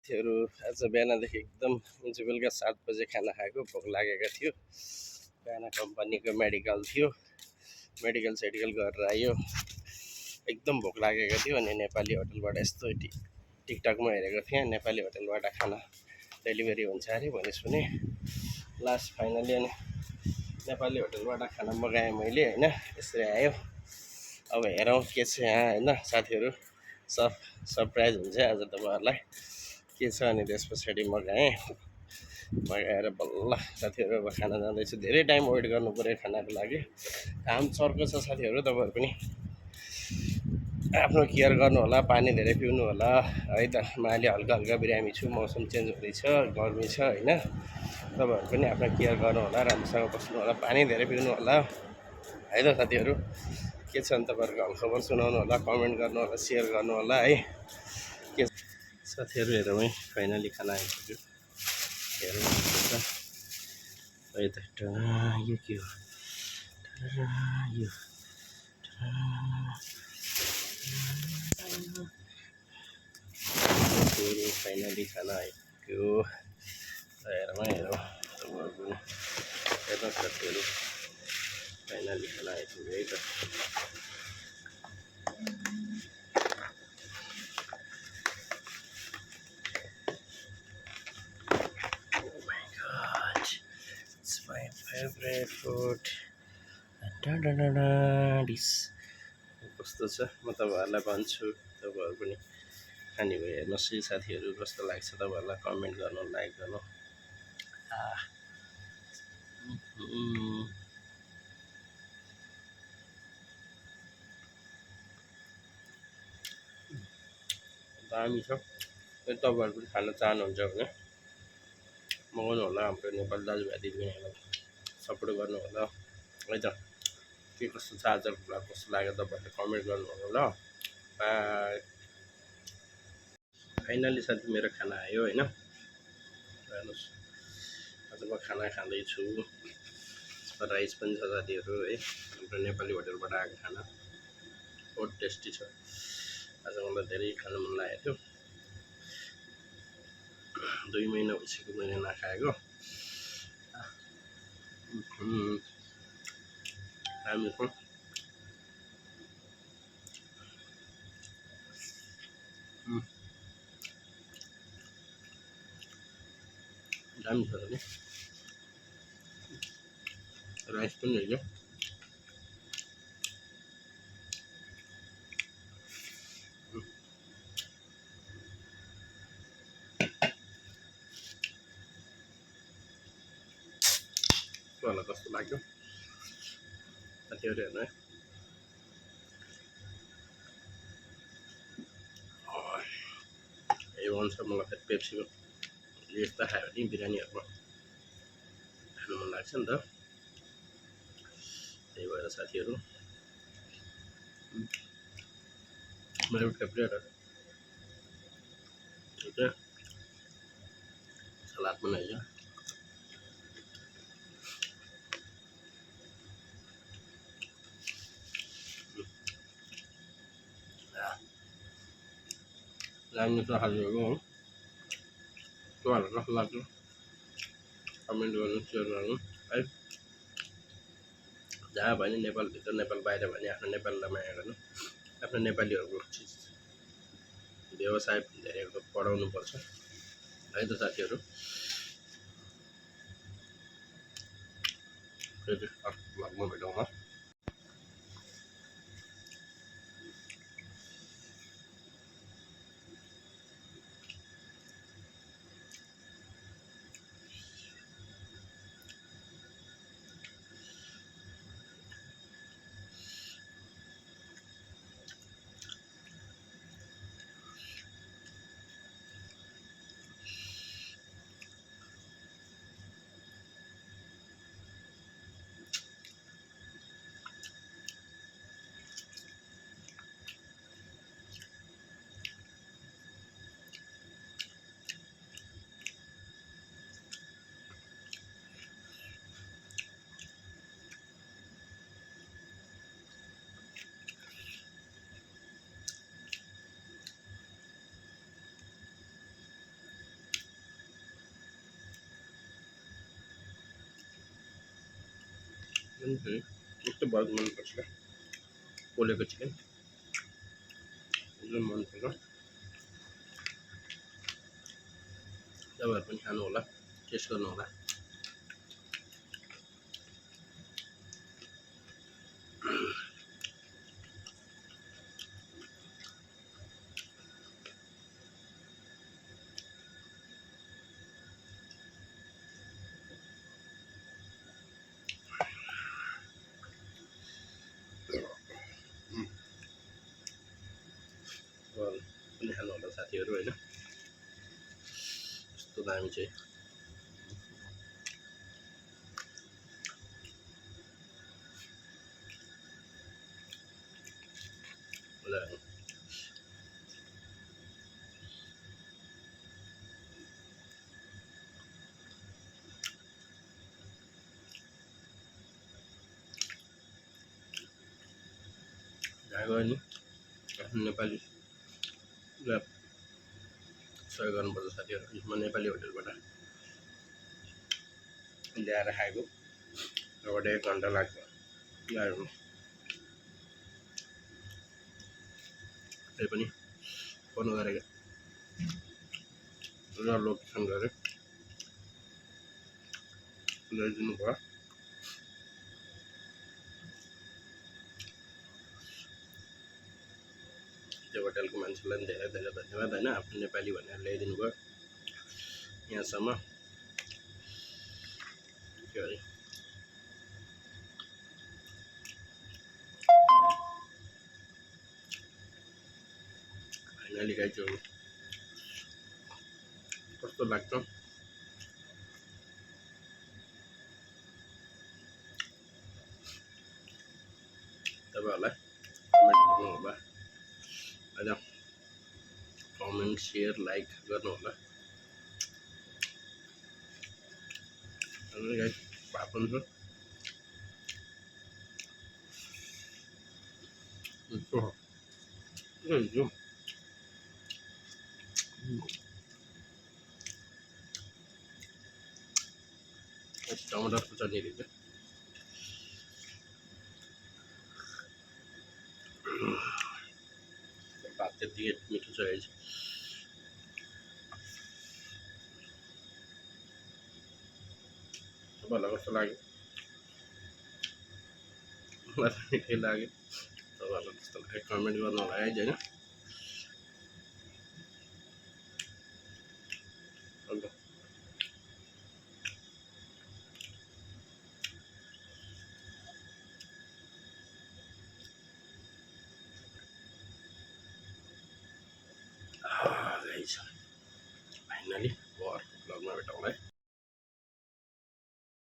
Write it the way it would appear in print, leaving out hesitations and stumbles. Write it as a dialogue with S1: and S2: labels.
S1: साथीहरू आज बिहानदेखि एकदम बेलुका 7 बजे खाना खाएको भोक लागेको थियो। बिहान कम्पनीको मेडिकल थियो, मेडिकल सेडिकल गरेर आयो, एकदम भोक लागेको थियो। अनि नेपाली होटलबाट यस्तो टिकटकमा हेरेको थिएँ, नेपाली होटलबाट खाना डेलिभरी हुन्छ अरे भने सुने। लास्ट फाइनली अनि नेपाली होटलबाट खाना मगाएँ मैले होइन। यसरी आयो, अब हेरौँ के छ यहाँ होइन साथीहरू। सरप्राइज हुन्छ आज तपाईँहरूलाई के छ। अनि त्यस पछाडि मगाएर बल्ल साथीहरू अब खाना जाँदैछु। धेरै टाइम वेट गर्नु पऱ्यो खानाको लागि, घाम चर्को छ साथीहरू। तपाईँहरू पनि आफ्नो केयर गर्नु होला, पानी धेरै पिउनु होला है त। म अहिले हल्का हल्का बिरामी छु, मौसम चेन्ज हुँदैछ, गर्मी छ होइन। तपाईँहरू पनि आफ्नो केयर गर्नु होला, राम्रोसँग बस्नु होला, पानी धेरै पिउनु होला है त साथीहरू। के छ भने तपाईँहरूको हालखबर सुनाउनु होला, कमेन्ट गर्नु होला, सेयर गर्नु होला है। के साथीहरू हेरौँ है, फाइनली खाना आइपुग्यो। हेरौँ है त। यो के हो, यो फाइनली खाना आइपुग्यो। हेरौँ तपाईँहरूको हेर्नु साथीहरू, फाइनली खाना आइपुग्यो है त। My favorite food डिस कस्तो छ म तपाईँहरूलाई भन्छु। तपाईँहरू पनि खाने भयो हेर्नुहोस् है साथीहरू, कस्तो लाग्छ तपाईँहरूलाई कमेन्ट गर्नु, लाइक गर्नु। दामी छ। तपाईँहरू पनि खान चाहनुहुन्छ भने मगाउनु होला। हाम्रो नेपाली दाजुभाइ दिदीबहिनीहरूलाई सपोर्ट गर्नु होला है त। के कस्तो छ आजको भ्लग कस्तो लाग्यो तपाईँहरूले कमेन्ट गर्नु होला। बाई। फाइनली साथी मेरो खाना आयो होइन। हेर्नुहोस् आज म खाना खाँदैछु, राइस पनि छ साथीहरू है। हाम्रो नेपाली होटलबाट आएको खाना बहुत टेस्टी छ। आज मलाई धेरै खानु मन लागेको थियो, 2 महिना भइसक्यो मैले नखाएको। दामी छ, दामी छ नि। राइस पनि होइन, तपाईँहरूलाई कस्तो लाग्यो साथीहरू हेर्नु है। ए भन्छ मलाई फेरि पेप्सीको यस्ता खायो भने बिरयानीहरूको खानु मन लाग्छ नि त। त्यही भएर साथीहरू मेरो फेभरेट हो, सलाद बनाइयो। राम्रो छ साथीहरू हो। तपाईँहरूलाई कस्तो लाग्यो कमेन्ट गर्नु, सेयर गर्नु है। जहाँ भयो नि नेपालभित्र नेपाल बाहिर भने आफ्नो नेपालीलाई माया गर्नु। आफ्नो नेपालीहरूको चिज व्यवसाय धेरै बढाउनुपर्छ है त साथीहरू। फेरि अर्को भ्लगमा भेटौँ। यस्तो बहुत मनपर्छ पोलेको चिकन एकदम मनपर्छ तपाईँहरू पनि खानु होला टेस्ट गर्नु होला पनि खानु होला साथीहरू हैन यस्तो दामी चाहिँ गयो नि आफ्नो नेपाली सहयोग गर्नुपर्छ साथीहरू म नेपाली होटलबाट ल्याएर खाएको लगभग 1 घन्टा लाग्छ ल्याएर त्यही पनि फोन गरेको र लोकेसन गऱ्यो ल्याइदिनु भयो त्यो होटलको मान्छेलाई पनि धेरै धेरै धन्यवाद हैन आफ्नो नेपाली भनेर ल्याइदिनु भयो यहाँसम्म के अरे फाइनली गाइज कस्तो लाग्छ तपाईहरुलाई कमेन्ट गर्नु होला हैन कमेन्ट शेयर लाइक गर्नु होला अनि गाइस पापन छ यो टमाटरको चटनी दिन्छ भात त्यति मिठो छ है तपाईँलाई कस्तो लाग्यो मलाई मिठै लाग्यो तपाईँहरूलाई कस्तो लाग्यो कमेन्ट गर्नु होला है हैन